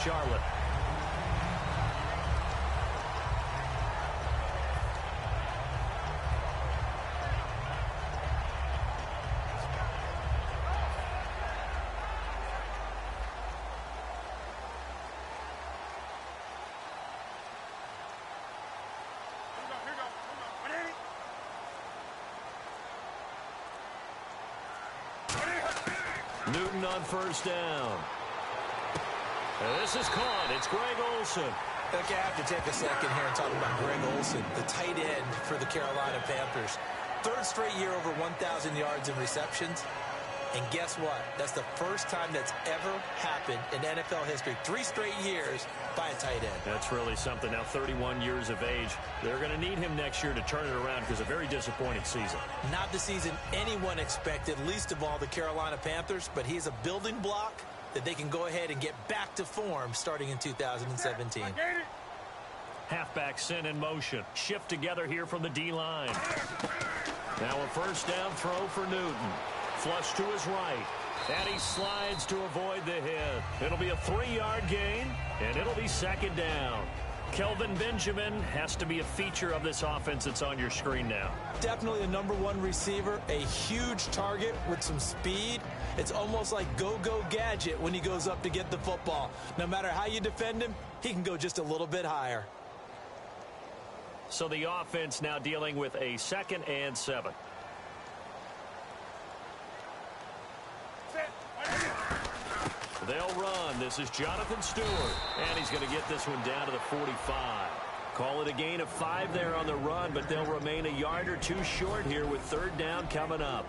Charlotte. Newton on first down. This is caught. It's Greg Olsen. Okay, I have to take a second here and talk about Greg Olsen, the tight end for the Carolina Panthers. Third straight year over 1,000 yards in receptions. And guess what? That's the first time that's ever happened in NFL history. 3 straight years by a tight end. That's really something. Now 31 years of age. They're going to need him next year to turn it around because a very disappointing season. Not the season anyone expected, least of all the Carolina Panthers, but he's a building block that they can go ahead and get back to form starting in 2017. Halfback sent in motion. Shift together here from the D-line. Now a first down throw for Newton. Flush to his right. And he slides to avoid the hit. It'll be a 3-yard gain, and it'll be second down. Kelvin Benjamin has to be a feature of this offense that's on your screen now. Definitely a #1 receiver, a huge target with some speed. It's almost like go-go gadget when he goes up to get the football. No matter how you defend him, he can go just a little bit higher. So the offense now dealing with a 2nd and 7. They'll run. This is Jonathan Stewart. And he's going to get this one down to the 45. Call it a gain of 5 there on the run, but they'll remain a yard or 2 short here with 3rd down coming up.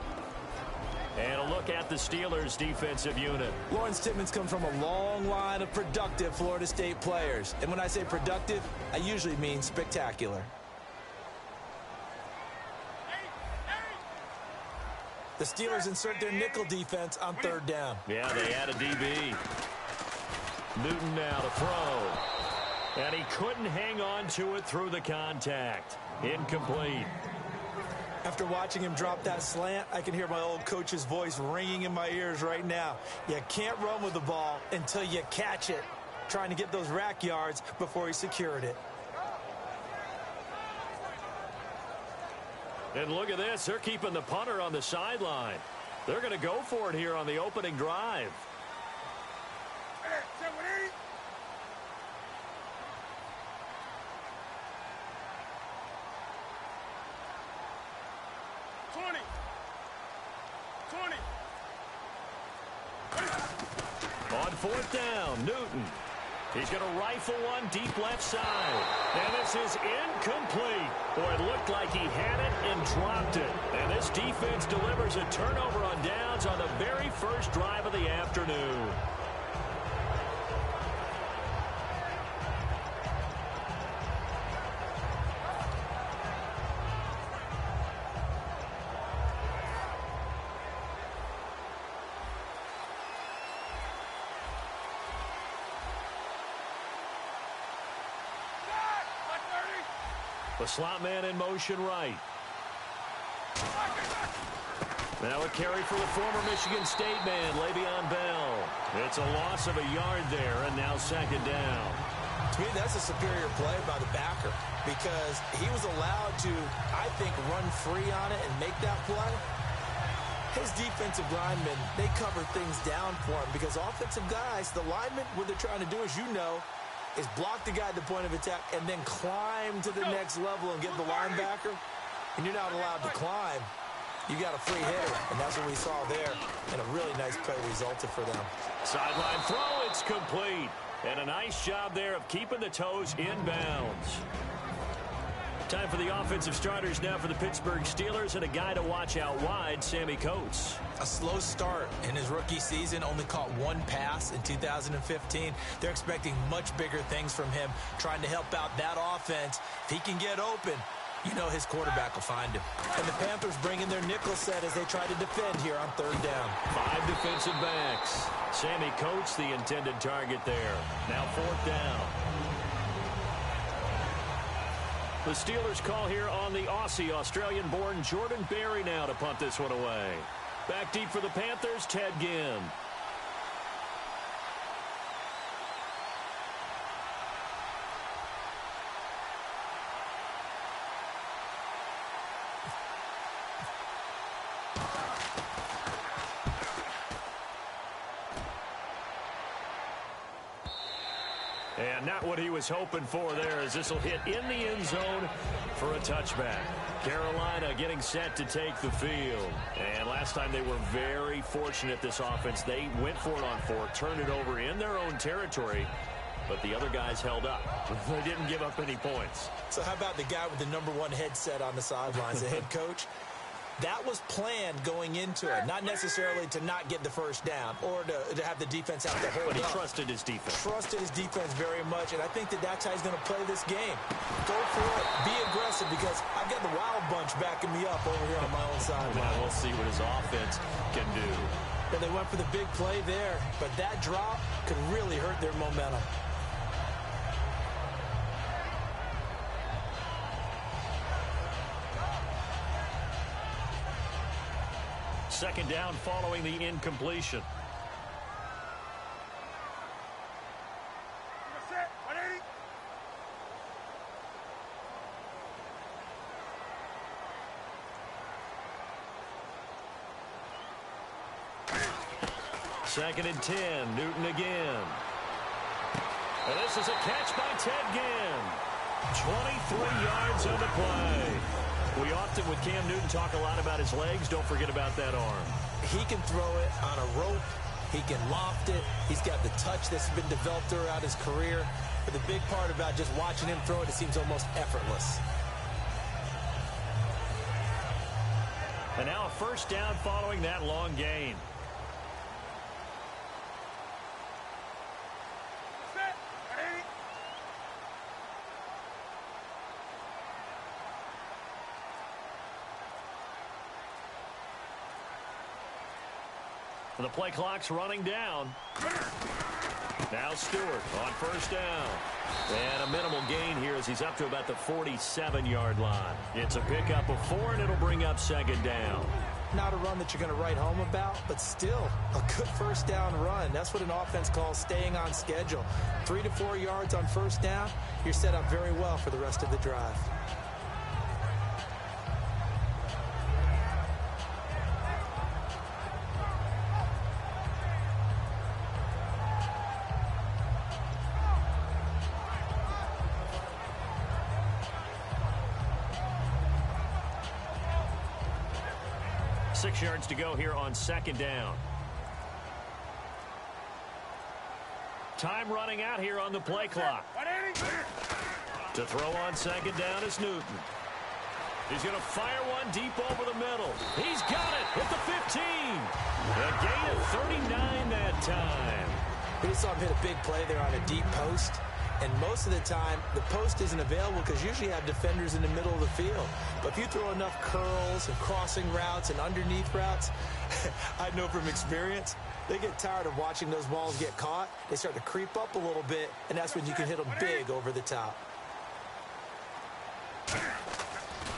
And a look at the Steelers' defensive unit. Lawrence Timmons comes from a long line of productive Florida State players. And when I say productive, I usually mean spectacular. The Steelers insert their nickel defense on 3rd down. Yeah, they add a DB. Newton now to throw. And he couldn't hang on to it through the contact. Incomplete. After watching him drop that slant, I can hear my old coach's voice ringing in my ears right now. You can't run with the ball until you catch it. Trying to get those rack yards before he secured it. And look at this. They're keeping the punter on the sideline. They're going to go for it here on the opening drive. On 4th down, Newton. He's going to rifle one deep left side. And this is incomplete. Boy, it looked like he had it and dropped it. And this defense delivers a turnover on downs on the very first drive of the afternoon. The slot man in motion right. Now a carry for the former Michigan State man, Le'Veon Bell. It's a loss of a yard there, and now 2nd down. To me, that's a superior play by the backer because he was allowed to, I think, run free on it and make that play. His defensive linemen, they cover things down for him because offensive guys, the linemen, what they're trying to do, as you know, is block the guy at the point of attack and then climb to the next level and get the linebacker. And you're not allowed to climb. You got a free hitter, and that's what we saw there. And a really nice play resulted for them. Sideline throw, it's complete. And a nice job there of keeping the toes inbounds. Time for the offensive starters now for the Pittsburgh Steelers, and a guy to watch out wide, Sammy Coates. A slow start in his rookie season, only caught 1 pass in 2015. They're expecting much bigger things from him, trying to help out that offense. If he can get open, you know his quarterback will find him. And the Panthers bring in their nickel set as they try to defend here on 3rd down. 5 defensive backs. Sammy Coates, the intended target there. Now 4th down. The Steelers call here on the Aussie, Australian-born Jordan Berry now to punt this one away. Back deep for the Panthers, Ted Ginn. And not what he was hoping for there, as this will hit in the end zone for a touchback. Carolina getting set to take the field. And last time they were very fortunate, this offense. They went for it on 4, turned it over in their own territory, but the other guys held up. They didn't give up any points. So how about the guy with the #1 headset on the sidelines, the head coach? That was planned going into it, not necessarily to not get the first down or to have the defense have to hold up. But he trusted his defense. Trusted his defense very much, and I think that's how he's going to play this game. Go for it, be aggressive, because I've got the Wild Bunch backing me up over here on my own side. Now we'll see what his offense can do. And they went for the big play there, but that drop could really hurt their momentum. Second down following the incompletion. Second and 10, Newton again. And this is a catch by Ted Ginn. 23 yards on the play. We often, with Cam Newton, talk a lot about his legs. Don't forget about that arm. He can throw it on a rope. He can loft it. He's got the touch that's been developed throughout his career. But the big part about just watching him throw it, it seems almost effortless. And now a first down following that long gain. The play clock's running down. Now Stewart on first down. And a minimal gain here as he's up to about the 47-yard line. It's a pickup of 4, and it'll bring up second down. Not a run that you're going to write home about, but still a good first down run. That's what an offense calls staying on schedule. 3 to 4 yards on first down, you're set up very well for the rest of the drive. Six yards to go here on second down. Time running out here on the play clock. To throw on second down is Newton. He's going to fire one deep over the middle. He's got it at the 15. A gain of 39 that time. We just saw him hit a big play there on a deep post. And most of the time, the post isn't available because usually you have defenders in the middle of the field. But if you throw enough curls and crossing routes and underneath routes, I know from experience, they get tired of watching those balls get caught. They start to creep up a little bit, and that's when you can hit them big over the top.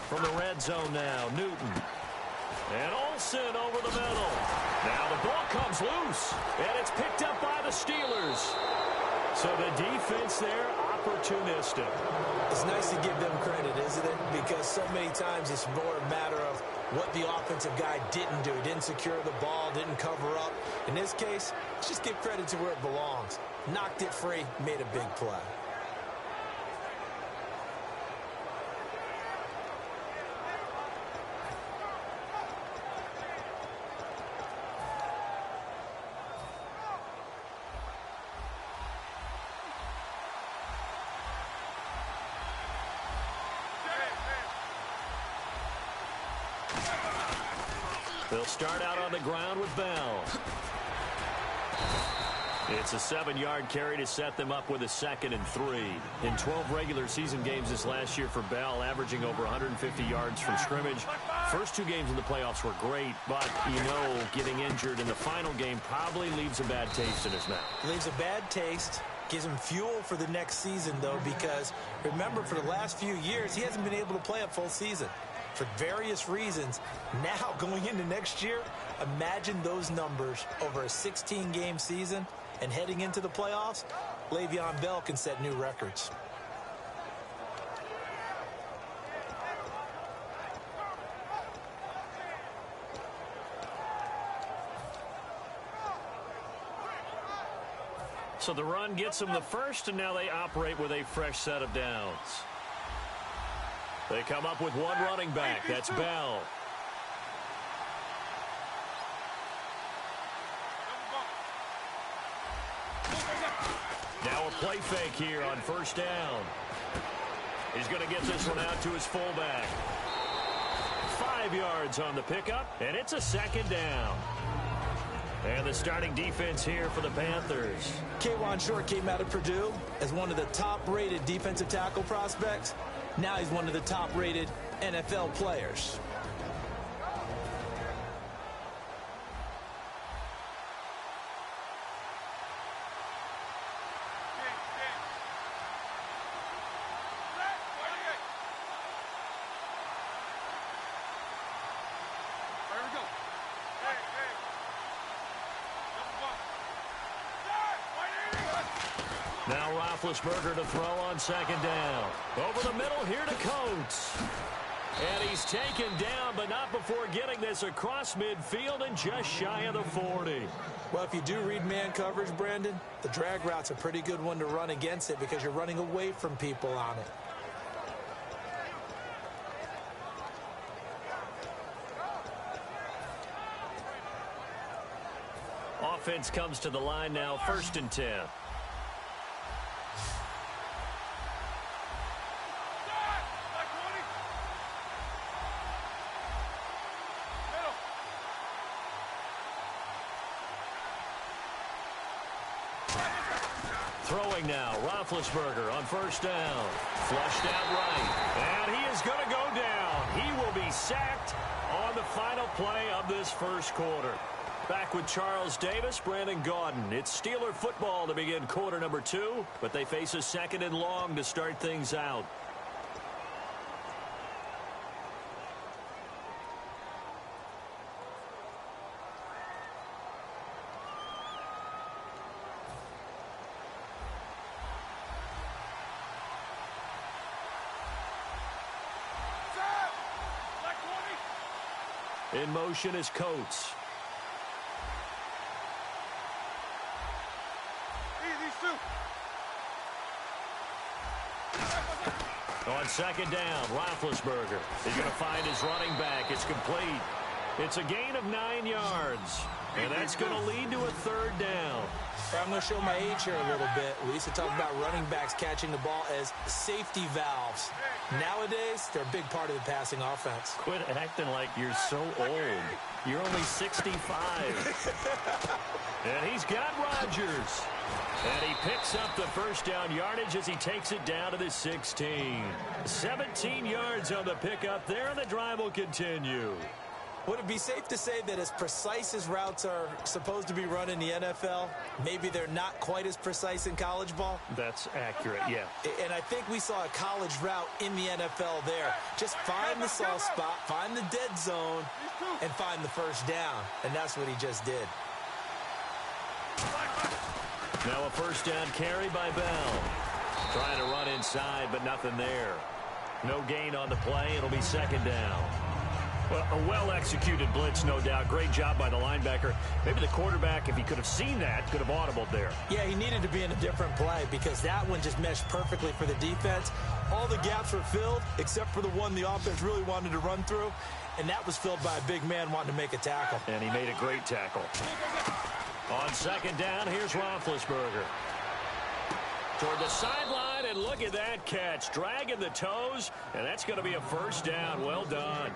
From the red zone now, Newton. And Olsen over the middle. Now the ball comes loose, and it's picked up by the Steelers. So the defense there, opportunistic. It's nice to give them credit, isn't it? Because so many times it's more a matter of what the offensive guy didn't do. He didn't secure the ball, didn't cover up. In this case, let's just give credit to where it belongs. Knocked it free, made a big play. They'll start out on the ground with Bell. It's a 7-yard carry to set them up with a 2nd and 3. In 12 regular season games this last year for Bell, averaging over 150 yards from scrimmage. First 2 games in the playoffs were great, but, getting injured in the final game probably leaves a bad taste in his mouth. Leaves a bad taste. Gives him fuel for the next season, though, because remember, for the last few years, he hasn't been able to play a full season for various reasons. Now, going into next year, imagine those numbers over a 16-game season and heading into the playoffs. Le'Veon Bell can set new records. So the run gets them the first, and now they operate with a fresh set of downs. They come up with one running back. That's Bell. Now a play fake here on first down. He's going to get this one out to his fullback. 5 yards on the pickup, and it's a second down. And the starting defense here for the Panthers. K'Wan Short came out of Purdue as one of the top-rated defensive tackle prospects. Now he's one of the top-rated NFL players. Now Roethlisberger to throw on second down. Over the middle here to Coates. And he's taken down, but not before getting this across midfield and just shy of the 40. Well, if you do read man coverage, Brandon, the drag route's a pretty good one to run against it because you're running away from people on it. Offense comes to the line now, 1st and 10. Throwing now, Roethlisberger on first down. Flushed out right. And he is going to go down. He will be sacked on the final play of this first quarter. Back with Charles Davis, Brandon Gaudin. It's Steeler football to begin quarter number 2, but they face a 2nd and long to start things out. In motion is Coates. On second down, Roethlisberger is going to find his running back. It's complete. It's a gain of 9 yards, and that's going to lead to a 3rd down. I'm going to show my age here a little bit. We used to talk about running backs catching the ball as safety valves. Nowadays, they're a big part of the passing offense. Quit acting like you're so old. You're only 65. And he's got Rodgers. And he picks up the first down yardage as he takes it down to the 16. 17 yards on the pickup there, and the drive will continue. Would it be safe to say that as precise as routes are supposed to be run in the NFL, maybe they're not quite as precise in college ball? That's accurate, yeah. And I think we saw a college route in the NFL there. Just find the soft spot, find the dead zone, and find the first down. And that's what he just did. Now a first down carry by Bell. Trying to run inside, but nothing there. No gain on the play. It'll be second down. Well, a well-executed blitz, no doubt. Great job by the linebacker. Maybe the quarterback, if he could have seen that, could have audibled there. Yeah, he needed to be in a different play because that one just meshed perfectly for the defense. All the gaps were filled except for the one the offense really wanted to run through, and that was filled by a big man wanting to make a tackle. And he made a great tackle. On second down, here's Roethlisberger. Toward the sideline, and look at that catch. Dragging the toes, and that's going to be a first down. Well done.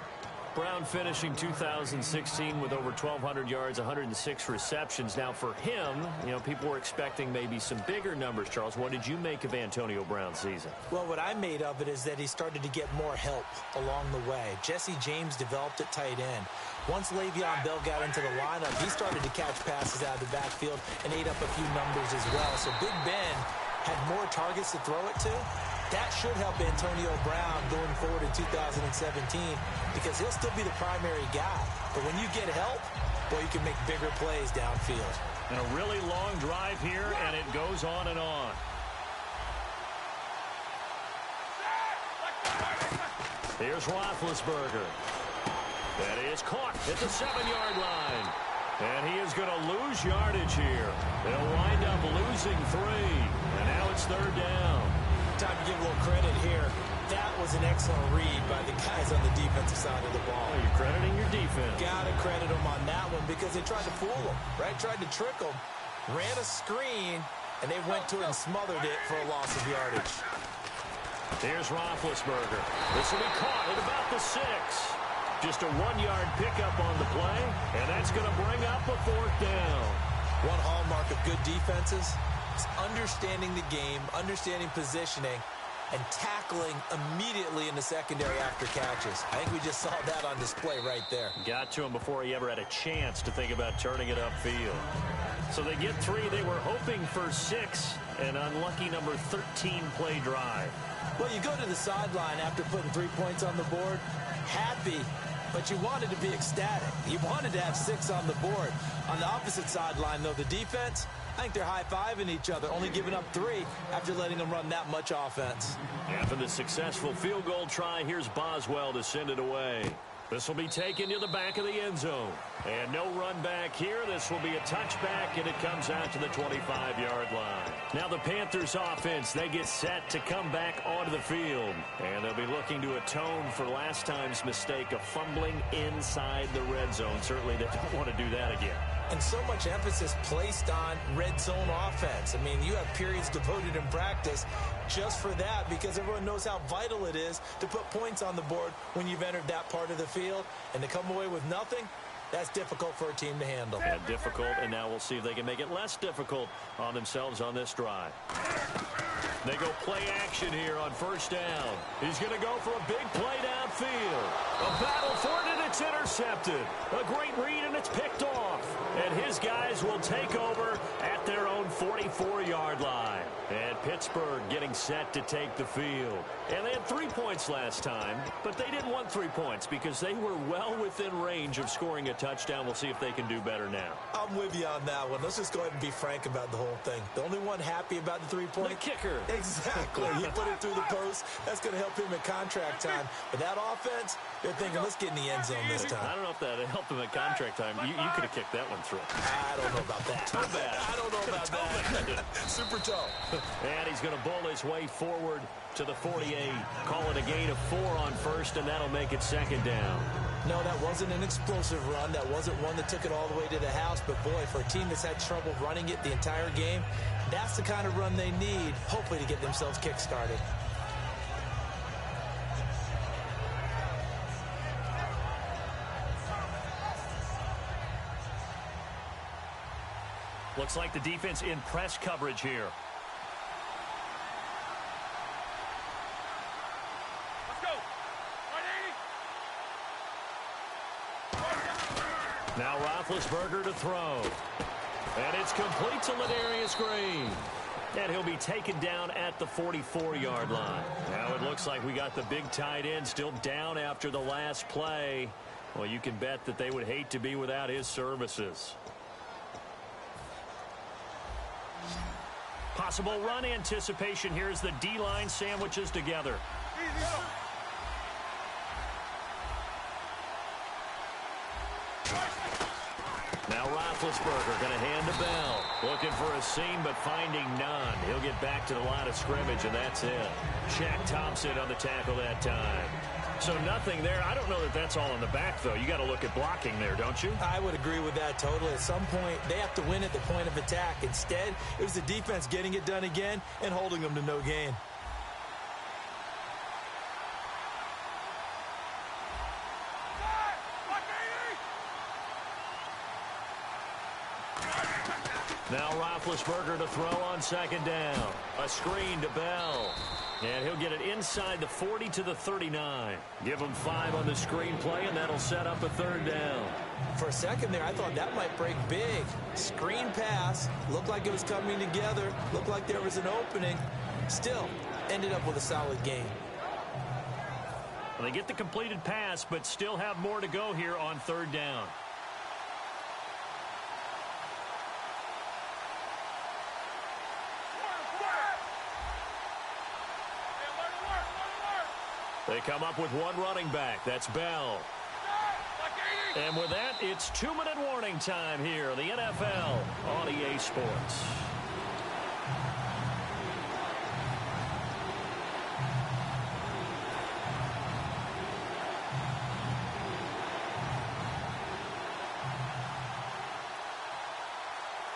Brown finishing 2016 with over 1,200 yards, 106 receptions. Now for him, you know, people were expecting maybe some bigger numbers, Charles. What did you make of Antonio Brown's season? Well, what I made of it is that he started to get more help along the way. Jesse James developed at tight end. Once Le'Veon Bell got into the lineup, he started to catch passes out of the backfield and ate up a few numbers as well. So Big Ben had more targets to throw it to. That should help Antonio Brown going forward in 2017 because he'll still be the primary guy. But when you get help, boy, you can make bigger plays downfield. And a really long drive here, and it goes on and on. Here's Roethlisberger. That is caught at the 7-yard line. And he is going to lose yardage here. They'll wind up losing 3. And now it's 3rd down. Time to give a little credit here. That was an excellent read by the guys on the defensive side of the ball. Oh, you're crediting your defense. Got to credit them on that one because they tried to fool them, right? Tried to trick them. Ran a screen, and they went to it and smothered it for a loss of yardage. Here's Roethlisberger. This will be caught at about the 6. Just a 1-yard pickup on the play, and that's going to bring up a 4th down. One hallmark of good defenses is understanding the game, understanding positioning, and tackling immediately in the secondary after catches. I think we just saw that on display right there. Got to him before he ever had a chance to think about turning it upfield. So they get 3. They were hoping for 6. An unlucky number 13 play drive. Well, you go to the sideline after putting 3 points on the board, happy, but you wanted to be ecstatic. You wanted to have 6 on the board. On the opposite sideline, though, the defense, I think they're high-fiving each other, only giving up 3 after letting them run that much offense. After the successful field goal try, here's Boswell to send it away. This will be taken to the back of the end zone. And no run back here. This will be a touchback, and it comes out to the 25-yard line. Now the Panthers offense, they get set to come back onto the field. And they'll be looking to atone for last time's mistake of fumbling inside the red zone. Certainly they don't want to do that again. And so much emphasis placed on red zone offense. I mean, you have periods devoted in practice just for that because everyone knows how vital it is to put points on the board when you've entered that part of the field. And to come away with nothing, that's difficult for a team to handle. Yeah, difficult, and now we'll see if they can make it less difficult on themselves on this drive. They go play action here on 1st down. He's going to go for a big play downfield. A battle for it, and it's intercepted. A great read, and it's picked off. And his guys will take over at their own 44-yard line. And Pittsburgh getting set to take the field. And they had 3 points last time, but they didn't want 3 points because they were well within range of scoring a touchdown. We'll see if they can do better now. I'm with you on that one. Let's just go ahead and be frank about the whole thing. The only one happy about the 3-point. The kicker. Exactly. He put it through the post. That's going to help him at contract time. But that offense, they're thinking, let's get in the end zone this time. I don't know if that helped him at contract time. You could have kicked that one through. I don't know about that. Toe bad. I don't know about that. Super toe. And he's going to bowl his way forward to the 48. Call it a gain of 4 on 1st, and that'll make it 2nd down. No, that wasn't an explosive run. That wasn't one that took it all the way to the house. But, boy, for a team that's had trouble running it the entire game, that's the kind of run they need, hopefully, to get themselves kick-started. Looks like the defense in press coverage here. Let's go. 180. Now Roethlisberger to throw. And it's complete to Ladarius Green. And he'll be taken down at the 44-yard line. Now it looks like we got the big tight end still down after the last play. Well, you can bet that they would hate to be without his services. Possible run anticipation here as the D-line sandwiches together. Now Roethlisberger going to hand to Bell. Looking for a seam, but finding none. He'll get back to the line of scrimmage, and that's it. Shaq Thompson on the tackle that time. So nothing there. I don't know that that's all in the back, though. You got to look at blocking there, don't you? I would agree with that totally. At some point, they have to win at the point of attack. Instead, it was the defense getting it done again and holding them to no gain. Now Roethlisberger to throw on 2nd down. A screen to Bell. And he'll get it inside the 40 to the 39. Give him 5 on the screen play, and that'll set up a 3rd down. For a second there, I thought that might break big. Screen pass. Looked like it was coming together. Looked like there was an opening. Still, ended up with a solid gain. Well, they get the completed pass, but still have more to go here on 3rd down. They come up with one running back. That's Bell. And with that, it's 2-minute warning time here, the NFL on EA Sports.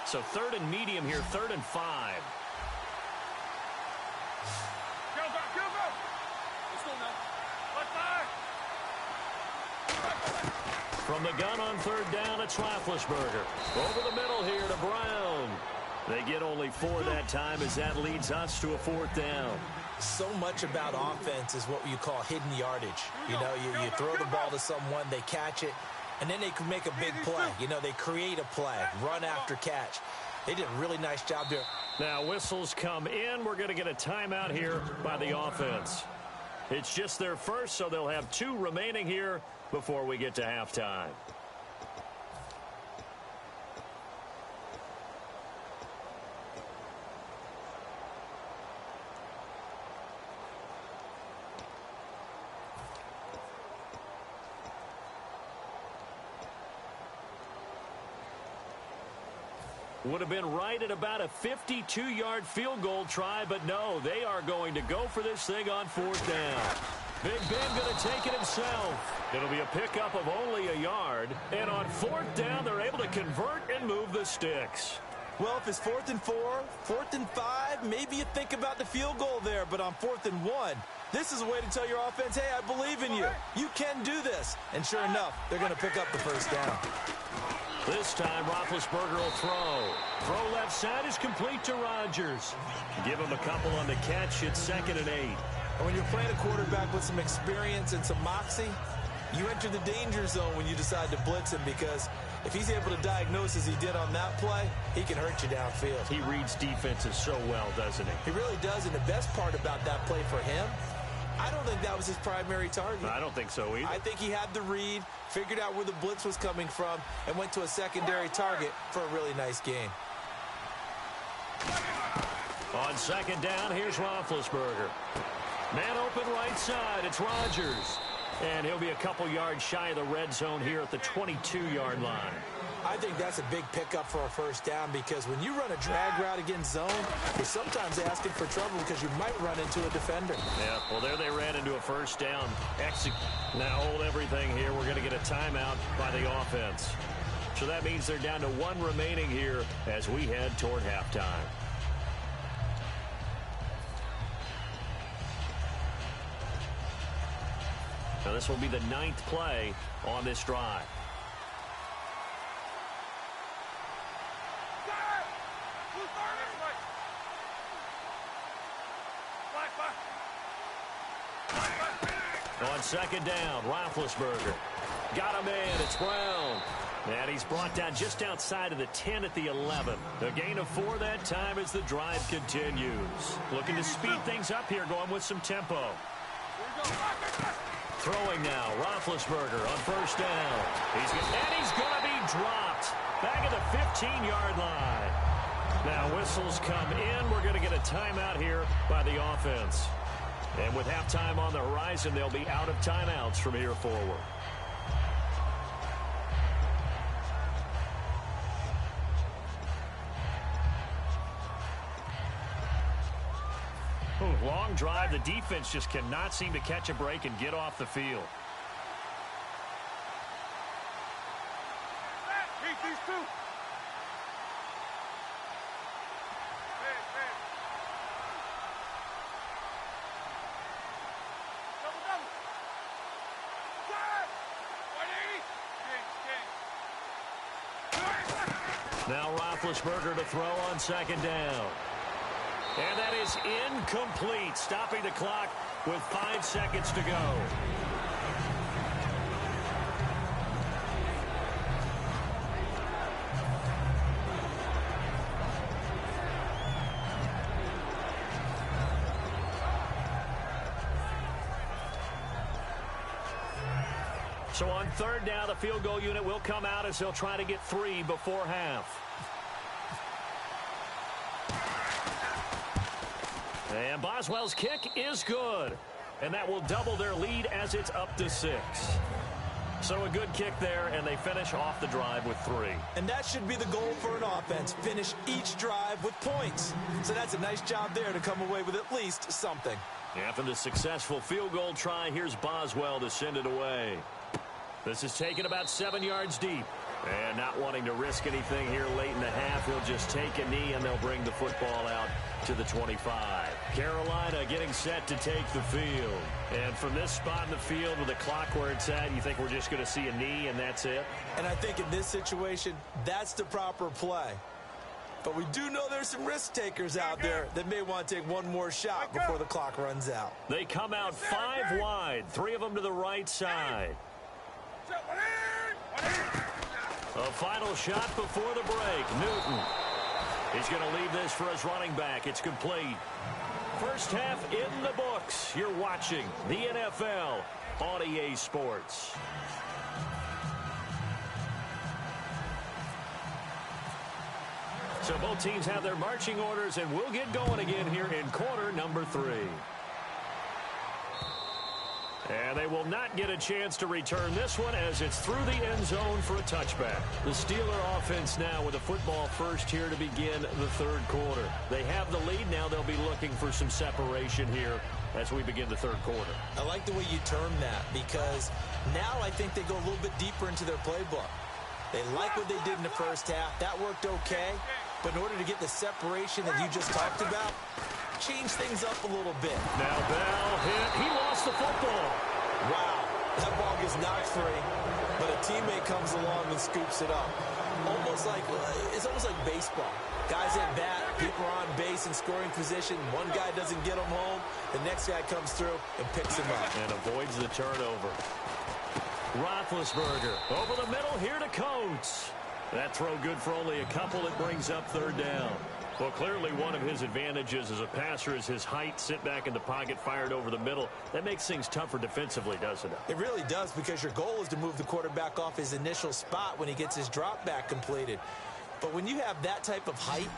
So 3rd and medium here, 3rd and 5. Go, go, go, go! Let's go now. From the gun on 3rd down, it's Roethlisberger. Over the middle here to Brown. They get only 4 that time as that leads us to a 4th down. So much about offense is what you call hidden yardage. You know, you throw the ball to someone, they catch it, and then they can make a big play. You know, they create a play, run after catch. They did a really nice job there. Now whistles come in. We're going to get a timeout here by the offense. It's just their first, so they'll have 2 remaining here before we get to halftime. Would have been right at about a 52-yard field goal try, but no, they are going to go for this thing on 4th down. Big Ben going to take it himself. It'll be a pickup of only a yard, and on 4th down, they're able to convert and move the sticks. Well, if it's 4th and 4, 4th and 5, maybe you think about the field goal there, but on 4th and 1, this is a way to tell your offense, hey, I believe in you. You can do this. And sure enough, they're going to pick up the 1st down. This time, Roethlisberger will throw. Throw left side is complete to Rodgers. Give him a couple on the catch. It's 2nd and 8. And when you're playing a quarterback with some experience and some moxie, you enter the danger zone when you decide to blitz him, because if he's able to diagnose as he did on that play, he can hurt you downfield. He reads defenses so well, doesn't he? He really does, and the best part about that play for him, I don't think that was his primary target. I don't think so either. I think he had the read, figured out where the blitz was coming from, and went to a secondary target for a really nice game. On 2nd down, here's Roethlisberger. Man open right side, it's Rodgers. And he'll be a couple yards shy of the red zone here at the 22-yard line. I think that's a big pickup for a 1st down, because when you run a drag route against zone, you're sometimes asking for trouble because you might run into a defender. Yeah, well, there they ran into a 1st down. Now hold everything here. We're going to get a timeout by the offense. So that means they're down to 1 remaining here as we head toward halftime. Now this will be the 9th play on this drive. On 2nd down, Roethlisberger. Got him in. It's Brown. And he's brought down just outside of the 10 at the 11. A gain of 4 that time as the drive continues. Looking to speed things up here, going with some tempo. Throwing now, Roethlisberger on 1st down. He's going to be dropped. Back at the 15-yard line. Now whistles come in. We're going to get a timeout here by the offense. And with halftime on the horizon, they'll be out of timeouts from here forward. Ooh, long drive. The defense just cannot seem to catch a break and get off the field. Keep these 2. Now Roethlisberger to throw on 2nd down. And that is incomplete, stopping the clock with 5 seconds to go. So on 3rd down, the field goal unit will come out as they'll try to get 3 before half. And Boswell's kick is good. And that will double their lead as it's up to 6. So a good kick there, and they finish off the drive with 3. And that should be the goal for an offense. Finish each drive with points. So that's a nice job there to come away with at least something. After the successful field goal try, here's Boswell to send it away. This is taken about 7 yards deep. And not wanting to risk anything here late in the half, he'll just take a knee, and they'll bring the football out to the 25. Carolina getting set to take the field. And from this spot in the field with the clock where it's at, you think we're just going to see a knee and that's it? And I think in this situation, that's the proper play. But we do know there's some risk takers out there that may want to take one more shot before the clock runs out. They come out 5 wide, 3 of them to the right side. A final shot before the break. Newton. He's going to leave this for his running back. It's complete. First half in the books. You're watching the NFL on EA Sports. So both teams have their marching orders, and we'll get going again here in quarter number 3. And they will not get a chance to return this one as it's through the end zone for a touchback. The Steeler offense now with a football first here to begin the third quarter. They have the lead. Now they'll be looking for some separation here as we begin the third quarter. I like the way you term that because now I think they go a little bit deeper into their playbook. They like what they did in the first half. That worked okay. But in order to get the separation that you just talked about, change things up a little bit. Now Bell hit. He lost the football. Wow. That ball gets knocked free, but a teammate comes along and scoops it up. It's almost like baseball. Guys at bat, people are on base in scoring position. One guy doesn't get him home. The next guy comes through and picks him up. And avoids the turnover. Roethlisberger over the middle here to Coates. That throw good for only a couple. It brings up third down. Well, clearly one of his advantages as a passer is his height. Sit back in the pocket, fired over the middle. That makes things tougher defensively, doesn't it? It really does, because your goal is to move the quarterback off his initial spot when he gets his drop back completed. But when you have that type of height,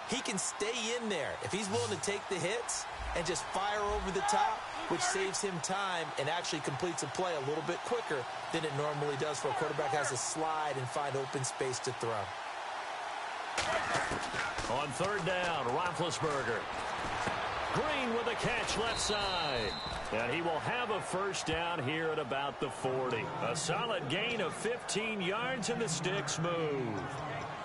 he can stay in there. If he's willing to take the hits and just fire over the top, which saves him time and actually completes a play a little bit quicker than it normally does for a quarterback has to slide and find open space to throw. On third down, Roethlisberger. Green with a catch left side. And he will have a first down here at about the 40. A solid gain of 15 yards, and the sticks move.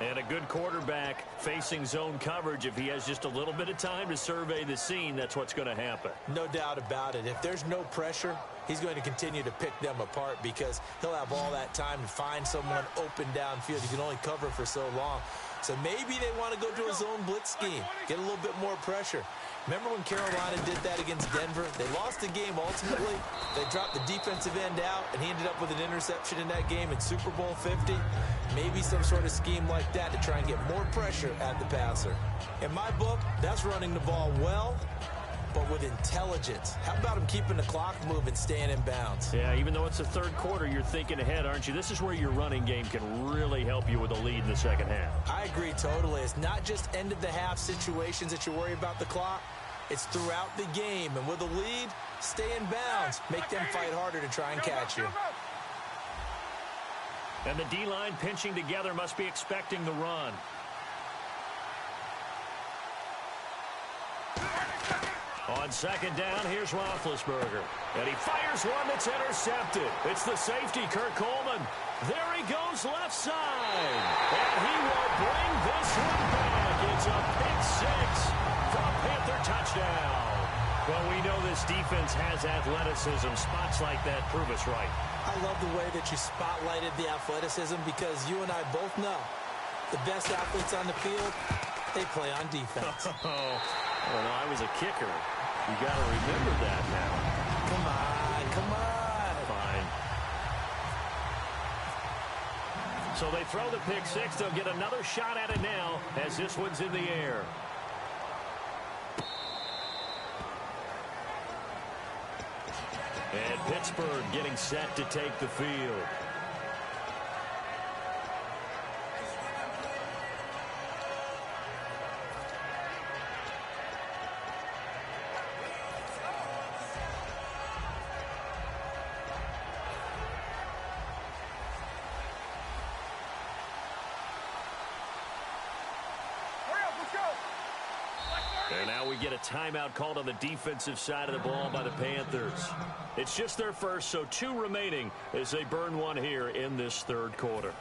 And a good quarterback facing zone coverage. If he has just a little bit of time to survey the scene, that's what's going to happen. No doubt about it. If there's no pressure, he's going to continue to pick them apart because he'll have all that time to find someone open downfield. He can only cover for so long. So maybe they want to go to a zone blitz scheme, get a little bit more pressure. Remember when Carolina did that against Denver? They lost the game ultimately. They dropped the defensive end out, and he ended up with an interception in that game in Super Bowl 50. Maybe some sort of scheme like that to try and get more pressure at the passer. In my book, that's running the ball well, but with intelligence. How about him keeping the clock moving, staying in bounds? Yeah, even though it's the third quarter, you're thinking ahead, aren't you? This is where your running game can really help you with a lead in the second half. I agree totally. It's not just end-of-the-half situations that you worry about the clock. It's throughout the game. And with a lead, stay in bounds. Make them fight harder to try and catch you. And the D-line pinching together must be expecting the run. On second down, here's Roethlisberger. And he fires one that's intercepted. It's the safety, Kurt Coleman. There he goes left side. And he will bring this one back. It's a pick six for a Panther touchdown. Well, we know this defense has athleticism. Spots like that prove us right. I love the way that you spotlighted the athleticism because you and I both know the best athletes on the field, they play on defense. I was a kicker. You got to remember that now. Come on, come on. Fine. So they throw the pick six. They'll get another shot at it now as this one's in the air. And Pittsburgh getting set to take the field. we get a timeout called on the defensive side of the ball by the Panthers. It's just their first, so 2 remaining as they burn one here in this third quarter.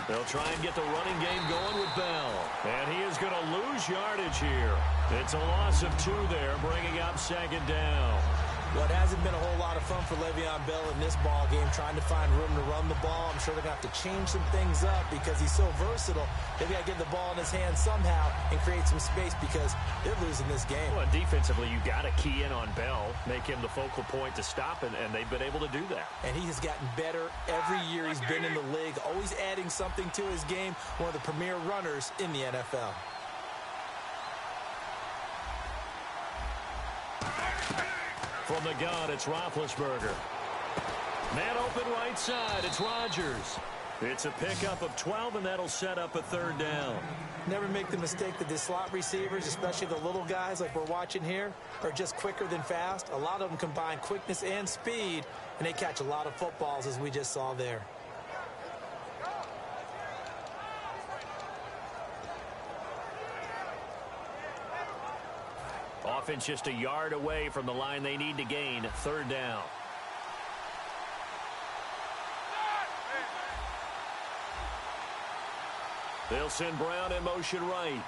They'll try and get the running game going with Bell. And he is going to lose yardage here. It's a loss of 2 there, bringing up second down. Well, it hasn't been a whole lot of fun for Le'Veon Bell in this ball game, trying to find room to run the ball. I'm sure they're going to have to change some things up because he's so versatile. They've got to get the ball in his hands somehow and create some space because they're losing this game. Well, defensively, you got to key in on Bell, make him the focal point to stop, and they've been able to do that. And he has gotten better every year he's been in the league, always adding something to his game, one of the premier runners in the NFL. From the gun, it's Roethlisberger. Man open right side, it's Rodgers. It's a pickup of 12, and that'll set up a third down. Never make the mistake that the slot receivers, especially the little guys like we're watching here, are just quicker than fast. A lot of them combine quickness and speed, and they catch a lot of footballs, as we just saw there. Offense just a yard away from the line they need to gain. Third down. They'll send Brown in motion right.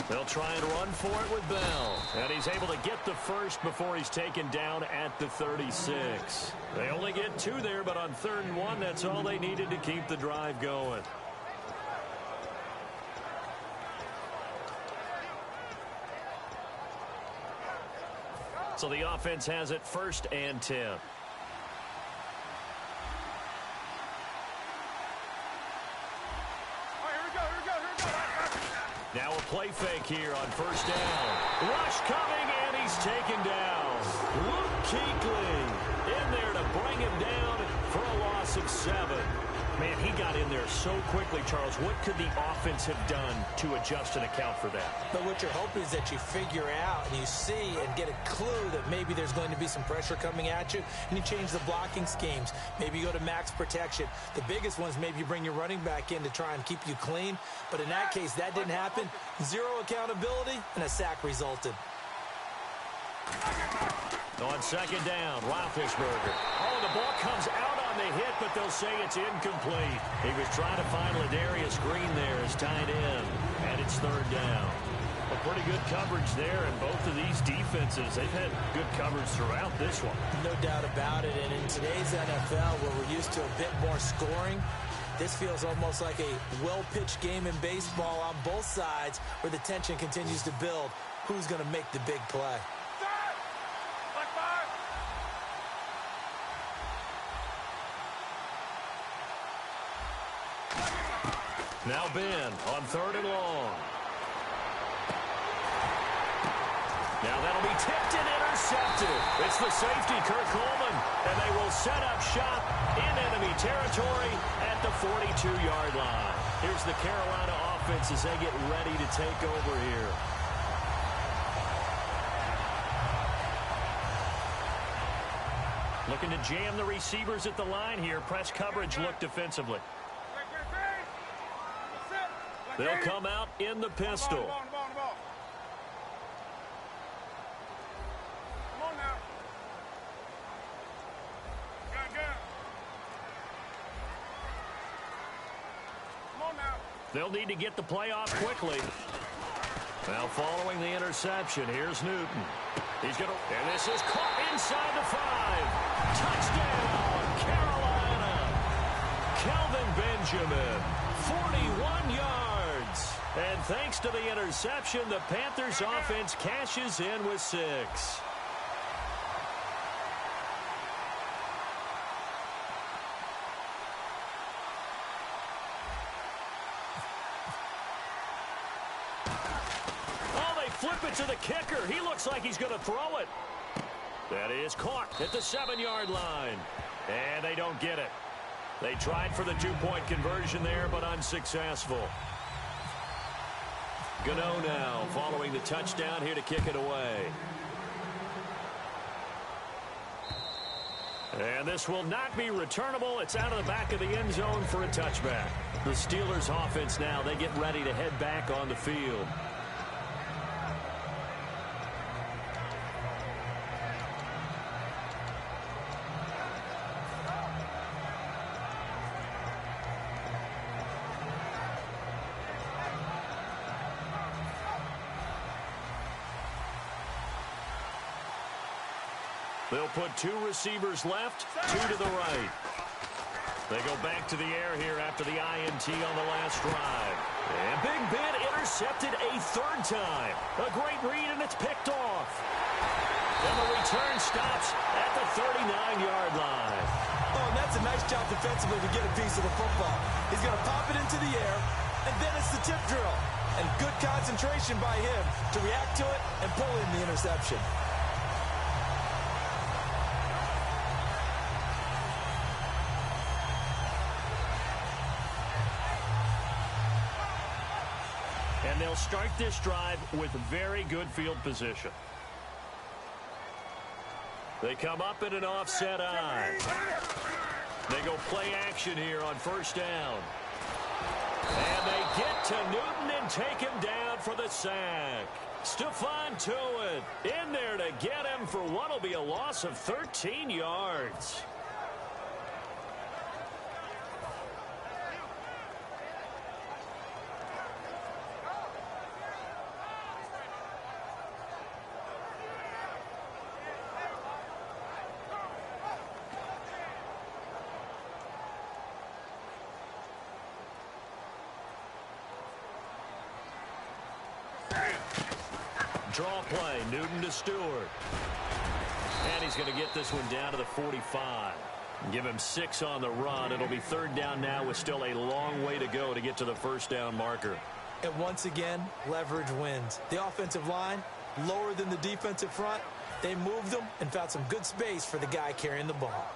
They'll try and run for it with Bell. And he's able to get the first before he's taken down at the 36. They only get 2 there, but on 3rd and 1, that's all they needed to keep the drive going. So the offense has it 1st and 10. Now a play fake here on 1st down. Rush coming, and he's taken down. Luke Kuechly in there to bring him down for a loss of 7. Man, he got in there so quickly, Charles. What could the offense have done to adjust and account for that? But what you're hoping is that you figure out and you see and get a clue that maybe there's going to be some pressure coming at you, and you change the blocking schemes. Maybe you go to max protection. The biggest ones, maybe you bring your running back in to try and keep you clean. But in that case, that didn't happen. 0 accountability, and a sack resulted. On 2nd down, Roethlisberger. Oh, the ball comes out on the hit, but they'll say it's incomplete. He was trying to find Ladarius Green there as tight end, and it's 3rd down. A pretty good coverage there, and both of these defenses, they've had good coverage throughout this one. No doubt about it, and in today's NFL, where we're used to a bit more scoring, this feels almost like a well-pitched game in baseball on both sides where the tension continues to build. Who's going to make the big play? Now Ben on 3rd and long. Now that'll be tipped and intercepted. It's the safety, Kirk Coleman, and they will set up shop in enemy territory at the 42-yard line. Here's the Carolina offense as they get ready to take over here. Looking to jam the receivers at the line here. Press coverage look defensively. They'll come out in the pistol. Come on now. Come on now. They'll need to get the play off quickly. Now following the interception, here's Newton. He's going to, and this is caught inside the 5. Touchdown, Carolina. Kelvin Benjamin, 41 yards. And thanks to the interception, the Panthers offense cashes in with 6. Oh, they flip it to the kicker. He looks like he's going to throw it. That is caught at the 7-yard line. And they don't get it. They tried for the 2-point conversion there, but unsuccessful. Gano now following the touchdown here to kick it away. And this will not be returnable. It's out of the back of the end zone for a touchback. The Steelers offense now, they get ready to head back on the field. They'll put 2 receivers left, 2 to the right. They go back to the air here after the INT on the last drive. And Big Ben intercepted a 3rd time. A great read, and it's picked off. And the return stops at the 39-yard line. Oh, and that's a nice job defensively to get a piece of the football. He's going to pop it into the air, and then it's the tip drill. And good concentration by him to react to it and pull in the interception. And they'll start this drive with very good field position. They come up in an offset eye. They go play action here on 1st down. And they get to Newton and take him down for the sack. Stephon Tuitt in there to get him for what will be a loss of 13 yards. Draw play, Newton to Stewart. And he's going to get this one down to the 45. Give him 6 on the run. It'll be 3rd down now with still a long way to go to get to the 1st down marker. And once again, leverage wins. The offensive line, lower than the defensive front. They moved them and found some good space for the guy carrying the ball.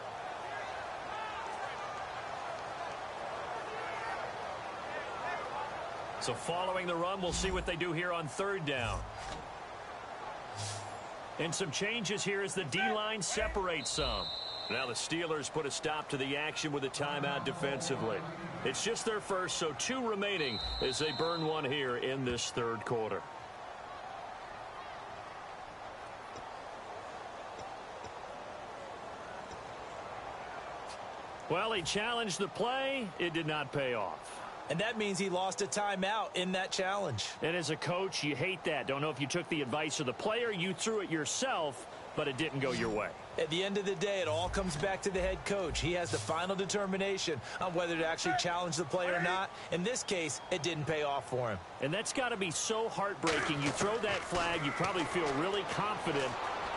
So following the run, we'll see what they do here on 3rd down. And some changes here as the D-line separates some. Now the Steelers put a stop to the action with a timeout defensively. It's just their first, so 2 remaining as they burn one here in this 3rd quarter. Well, he challenged the play. It did not pay off. And that means he lost a timeout in that challenge. And as a coach, you hate that. Don't know if you took the advice of the player, you threw it yourself, but it didn't go your way. At the end of the day, it all comes back to the head coach. He has the final determination on whether to actually challenge the play or not. In this case, it didn't pay off for him. And that's got to be so heartbreaking. You throw that flag, you probably feel really confident,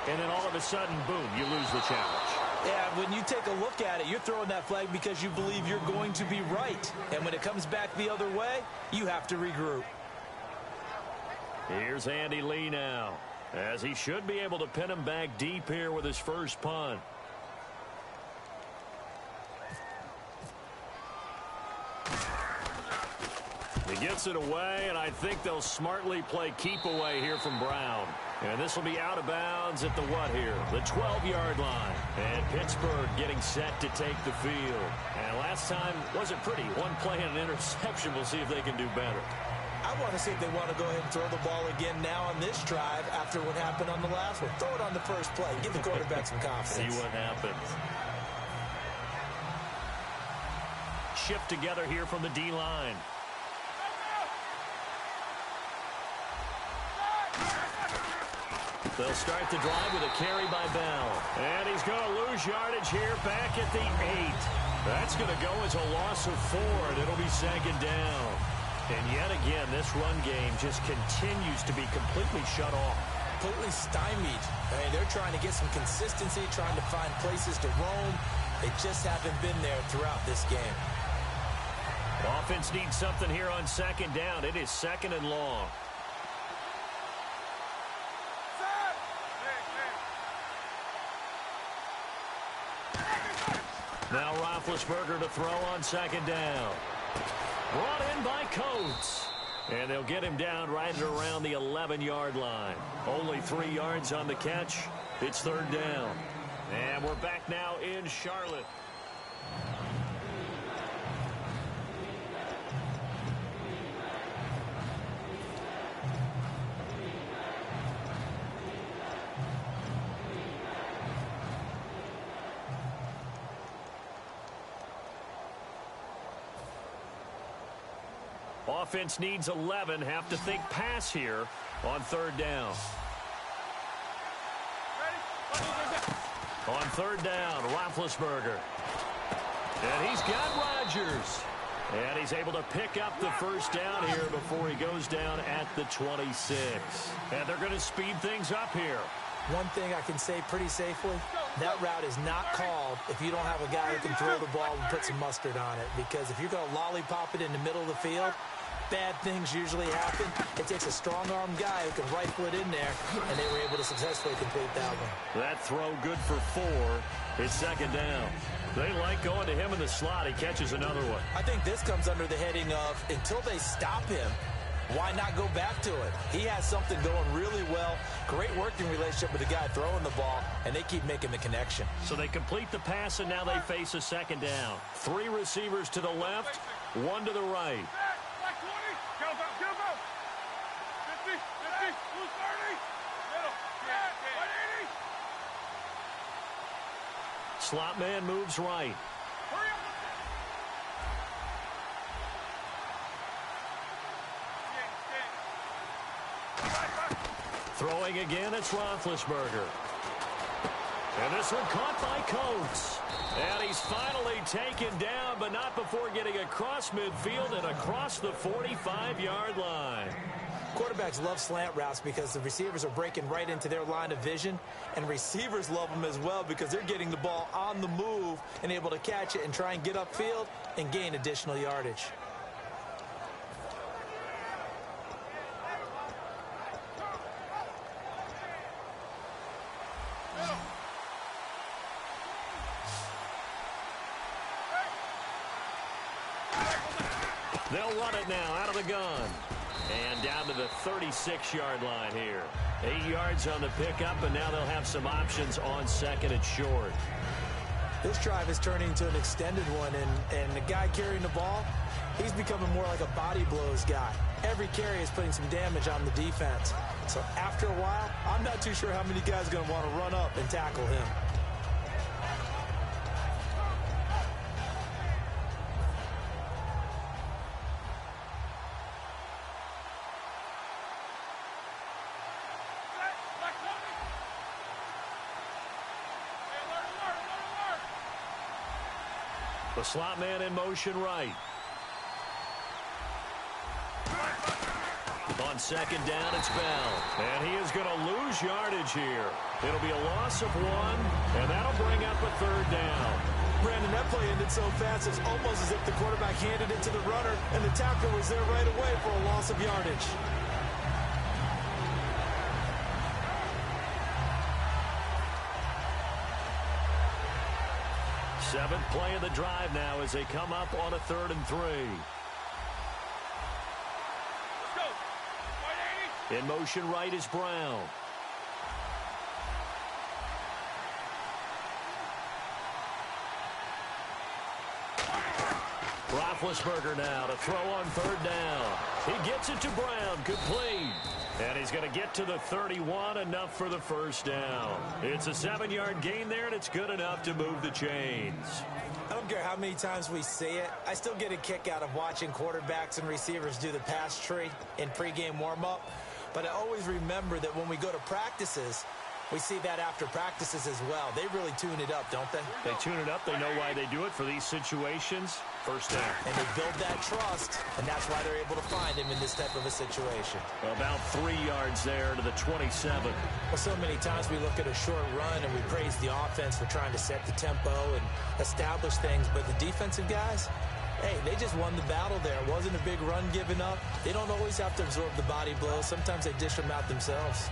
and then all of a sudden, boom, you lose the challenge. Yeah, when you take a look at it, you're throwing that flag because you believe you're going to be right. And when it comes back the other way, you have to regroup. Here's Andy Lee now, as he should be able to pin him back deep here with his first punt. He gets it away, and I think they'll smartly play keep away here from Brown. And this will be out of bounds at the what here? The 12-yard line. And Pittsburgh getting set to take the field. And last time wasn't pretty. One play and an interception. We'll see if they can do better. I want to see if they want to go ahead and throw the ball again now on this drive after what happened on the last one. Throw it on the first play. Give the quarterback some confidence. See what happens. Shift together here from the D-line. They'll start the drive with a carry by Bell. And he's going to lose yardage here back at the 8. That's going to go as a loss of 4, and it'll be 2nd down. And yet again, this run game just continues to be completely shut off. Completely stymied. I mean, they're trying to get some consistency, trying to find places to roam. They just haven't been there throughout this game. Offense needs something here on 2nd down. It is 2nd and long. Now Roethlisberger to throw on 2nd down. Brought in by Coates. And they'll get him down right at around the 11-yard line. Only 3 yards on the catch. It's third down. And we're back now in Charlotte. Offense needs 11. Have to think pass here on third down. On third down, Roethlisberger. And he's got Rodgers. And he's able to pick up the first down here before he goes down at the 26. And they're going to speed things up here. One thing I can say pretty safely, that route is not called if you don't have a guy who can throw the ball and put some mustard on it. Because if you're going to lollipop it in the middle of the field, bad things usually happen. It takes a strong-armed guy who can rifle it in there, and they were able to successfully complete that one. That throw good for 4. It's second down. They like going to him in the slot. He catches another one. I think this comes under the heading of until they stop him, why not go back to it? He has something going really well. Great working relationship with the guy throwing the ball, and they keep making the connection. So they complete the pass, and now they face a second down. 3 receivers to the left, 1 to the right. Slot man moves right. Throwing again, it's Roethlisberger. And this one caught by Coates. And he's finally taken down, but not before getting across midfield and across the 45-yard line. Quarterbacks love slant routes because the receivers are breaking right into their line of vision, and receivers love them as well because they're getting the ball on the move and able to catch it and try and get upfield and gain additional yardage. They'll run it now out of the gun. And down to the 36-yard line here. 8 yards on the pickup, and now they'll have some options on second and short. This drive is turning into an extended one, and the guy carrying the ball, he's becoming more like a body blows guy. Every carry is putting some damage on the defense. So after a while, I'm not too sure how many guys are going to want to run up and tackle him. The slot man in motion right. On second down, it's Bell. And he is going to lose yardage here. It'll be a loss of 1, and that'll bring up a third down. Brandon, that play ended so fast, it's almost as if the quarterback handed it to the runner, and the tackler was there right away for a loss of yardage. Seventh play of the drive now as they come up on a 3rd and 3. In motion right is Brown. Roethlisberger now to throw on 3rd down. He gets it to Brown, complete. And he's going to get to the 31, enough for the first down. It's a 7-yard gain there, and it's good enough to move the chains. I don't care how many times we see it. I still get a kick out of watching quarterbacks and receivers do the pass tree in pregame warm-up. But I always remember that when we go to practices, we see that after practices as well. They really tune it up, don't they? They tune it up. They know why they do it for these situations. First down. And they build that trust, and that's why they're able to find him in this type of a situation. About 3 yards there to the 27. Well, so many times we look at a short run and we praise the offense for trying to set the tempo and establish things, but the defensive guys, hey, they just won the battle there. It wasn't a big run given up. They don't always have to absorb the body blows. Sometimes they dish them out themselves.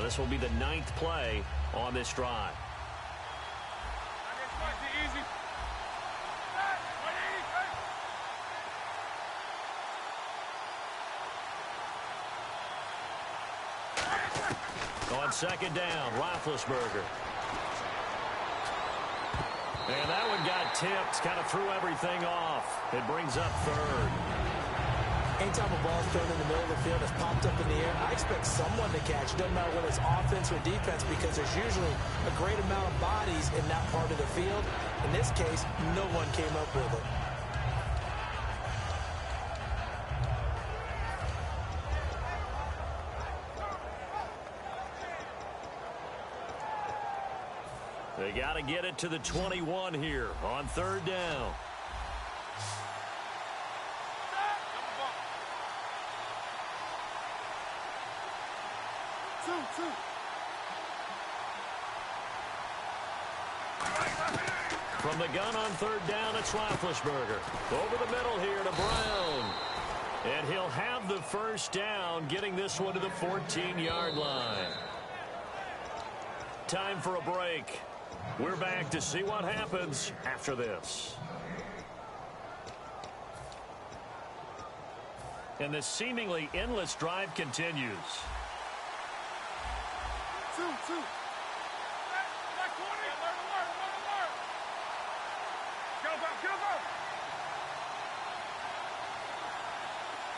Now this will be the 9th play on this drive. Easy. On second down, Roethlisberger. And that one got tipped, kind of threw everything off. It brings up third. Anytime a ball's thrown in the middle of the field, it's popped up in the air, I expect someone to catch. Doesn't matter whether it's offense or defense, because there's usually a great amount of bodies in that part of the field. In this case, no one came up with it. They got to get it to the 21 here on third down. From the gun on third down, it's Roethlisberger. Over the middle here to Brown. And he'll have the first down, getting this one to the 14-yard line. Time for a break. We're back to see what happens after this. And the seemingly endless drive continues.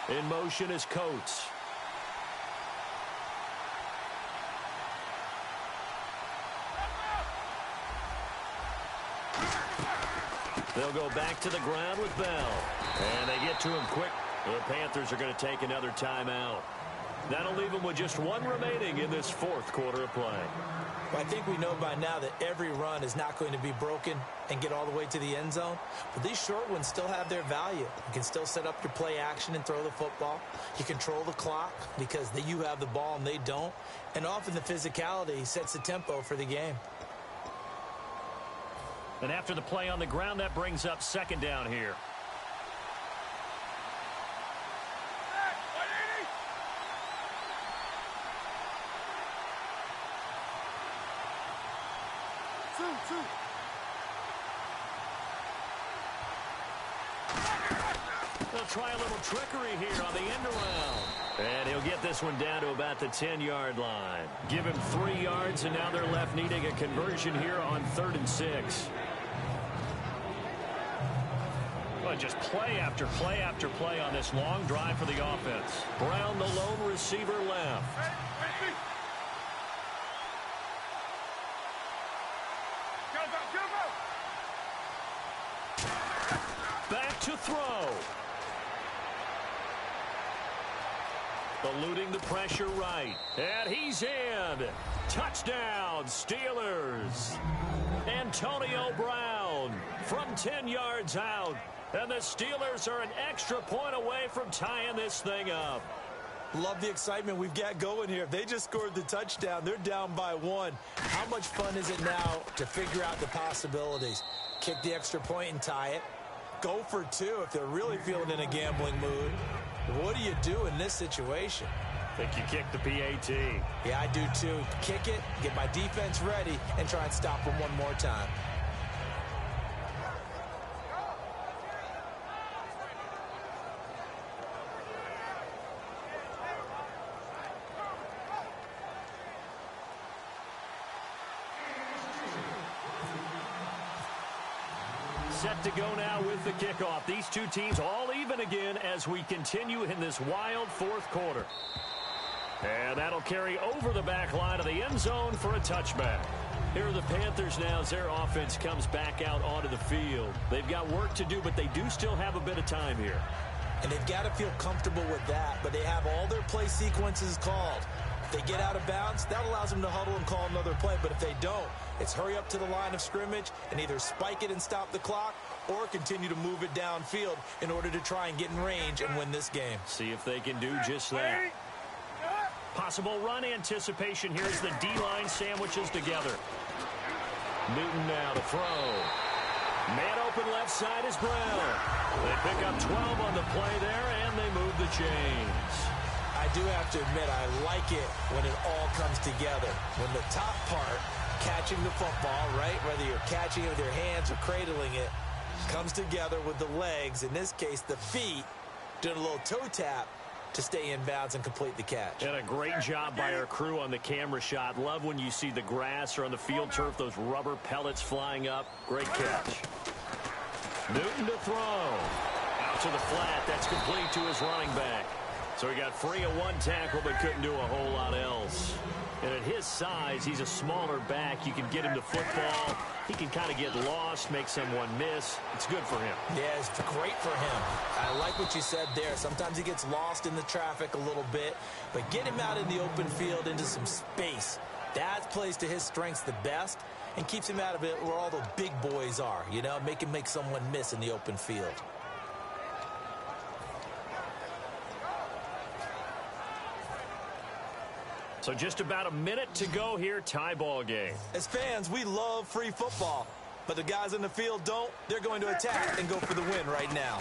In motion is Coates. They'll go back to the ground with Bell. And they get to him quick. The Panthers are going to take another timeout. That'll leave them with just one remaining in this fourth quarter of play. Well, I think we know by now that every run is not going to be broken and get all the way to the end zone. But these short ones still have their value. You can still set up your play action and throw the football. You control the clock because you have the ball and they don't. And often the physicality sets the tempo for the game. And after the play on the ground, that brings up second down here. They'll try a little trickery here on the end around. And he'll get this one down to about the 10-yard line. Give him 3 yards, and now they're left needing a conversion here on 3rd and 6. Well, just play after play after play on this long drive for the offense. Brown, the lone receiver, left. Back to throw. Eluding the pressure right. And he's in. Touchdown, Steelers. Antonio Brown from 10 yards out. And the Steelers are an extra point away from tying this thing up. Love the excitement we've got going here. They just scored the touchdown. They're down by 1. How much fun is it now to figure out the possibilities? Kick the extra point and tie it. Go for 2 if they're really feeling in a gambling mood. What do you do in this situation? I think you kick the PAT. Yeah, I do too. Kick it, get my defense ready, and try and stop them one more time. Set to go now with the kickoff. These two teams all even again as we continue in this wild fourth quarter. And that'll carry over the back line of the end zone for a touchback. Here are the Panthers now as their offense comes back out onto the field. They've got work to do, but they do still have a bit of time here. And they've got to feel comfortable with that, but they have all their play sequences called. If they get out of bounds, that allows them to huddle and call another play. But if they don't, it's hurry up to the line of scrimmage and either spike it and stop the clock or continue to move it downfield in order to try and get in range and win this game. See if they can do just that. Possible run anticipation here as the D-line sandwiches together. Newton now to throw. Man open left side is Brown. They pick up 12 on the play there, and they move the chains. I do have to admit, I like it when it all comes together. When the top part, catching the football, right, whether you're catching it with your hands or cradling it, comes together with the legs, in this case the feet, doing a little toe tap to stay in bounds and complete the catch. And a great job by our crew on the camera shot. Love when you see the grass or on the field turf, those rubber pellets flying up. Great catch. Newton to throw. Out to the flat. That's complete to his running back. So he got free of one tackle but couldn't do a whole lot else. And at his size, he's a smaller back. You can get him to football. He can kind of get lost, make someone miss. It's good for him. Yeah, it's great for him. I like what you said there. Sometimes he gets lost in the traffic a little bit, but get him out in the open field into some space. That plays to his strengths the best and keeps him out of it where all the big boys are, you know, make him make someone miss in the open field. So just about a minute to go here, tie ball game. As fans, we love free football, but the guys in the field don't. They're going to attack and go for the win right now.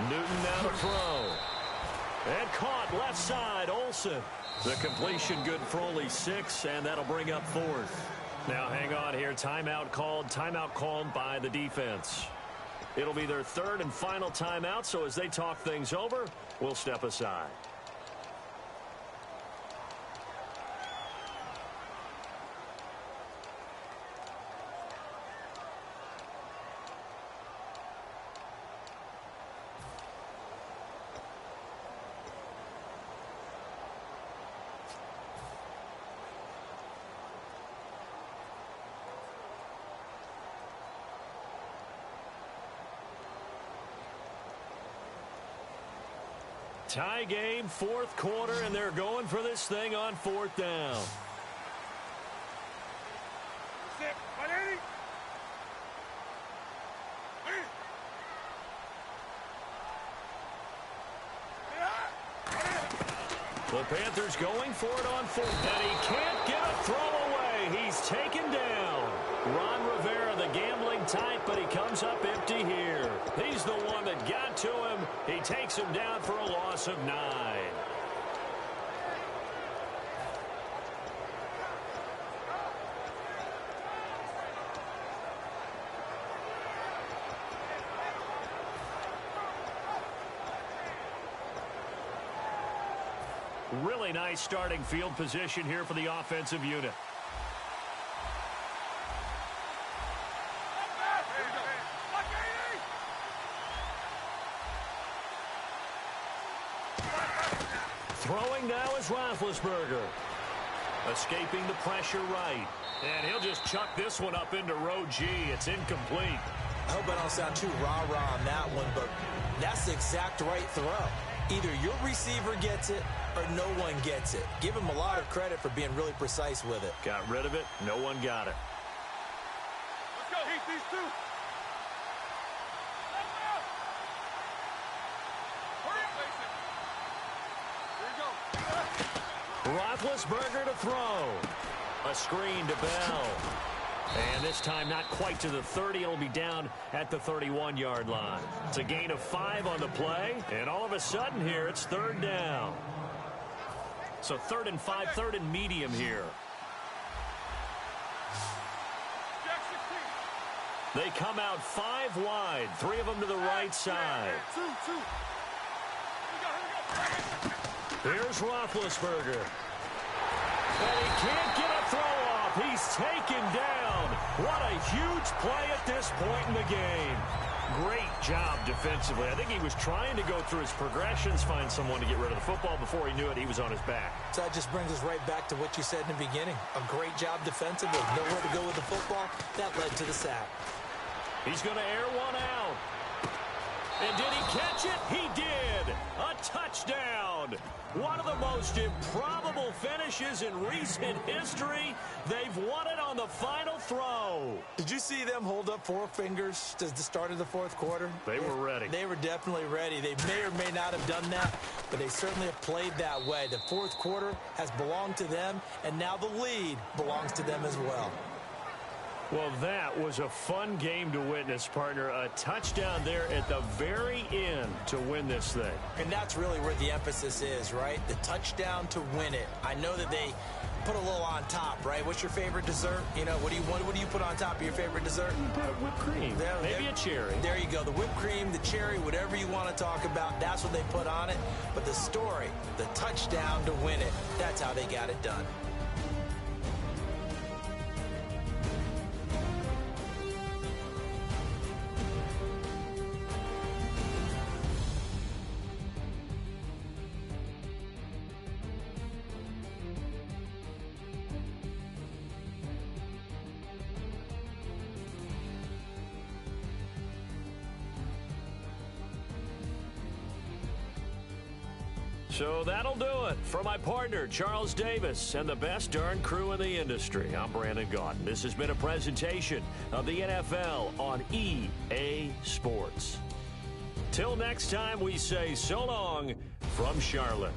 Newton now to throw. And caught left side, Olsen. The completion good for only 6, and that'll bring up 4th. Now hang on here, timeout called by the defense. It'll be their 3rd and final timeout, so as they talk things over, we'll step aside. Tie game, 4th quarter, and they're going for this thing on 4th down. The Panthers going for it on 4th, and he can't get a throw away. He's taken down. Ron Rivera, the gambling type, but he comes up empty here. He's the one that got to him. He takes him down for a loss of 9. Really nice starting field position here for the offensive unit. Throwing now is Roethlisberger. Escaping the pressure right. And he'll just chuck this one up into row G. It's incomplete. I hope I don't sound too rah-rah on that one, but that's the exact right throw. Either your receiver gets it or no one gets it. Give him a lot of credit for being really precise with it. Got rid of it. No one got it. Let's go, Heath, these two. Roethlisberger to throw. A screen to Bell. And this time not quite to the 30. It'll be down at the 31-yard line. It's a gain of 5 on the play. And all of a sudden here, it's 3rd down. So 3rd and 5, 3rd and medium here. They come out 5 wide. 3 of them to the right side. Here's Roethlisberger. And he can't get a throw off. He's taken down. What a huge play at this point in the game. Great job defensively. I think he was trying to go through his progressions, find someone to get rid of the football. Before he knew it, he was on his back. So that just brings us right back to what you said in the beginning. A great job defensively. Nowhere to go with the football. That led to the sack. He's going to air one out. And did he catch it? He did. A touchdown. One of the most improbable finishes in recent history. They've won it on the final throw. Did you see them hold up 4 fingers to the start of the 4th quarter? They were ready. They were definitely ready. They may or may not have done that, but they certainly have played that way. The 4th quarter has belonged to them, and now the lead belongs to them as well. Well, that was a fun game to witness, partner. A touchdown there at the very end to win this thing. And that's really where the emphasis is, right? The touchdown to win it. I know that they put a little on top, right? What's your favorite dessert? You know, what do you put on top of your favorite dessert? Put whipped cream. Maybe a cherry. There you go. The whipped cream, the cherry, whatever you want to talk about, that's what they put on it. But the story, the touchdown to win it, that's how they got it done. So that'll do it. For my partner, Charles Davis, and the best darn crew in the industry, I'm Brandon Gaudin. This has been a presentation of the NFL on EA Sports. Till next time, we say so long from Charlotte.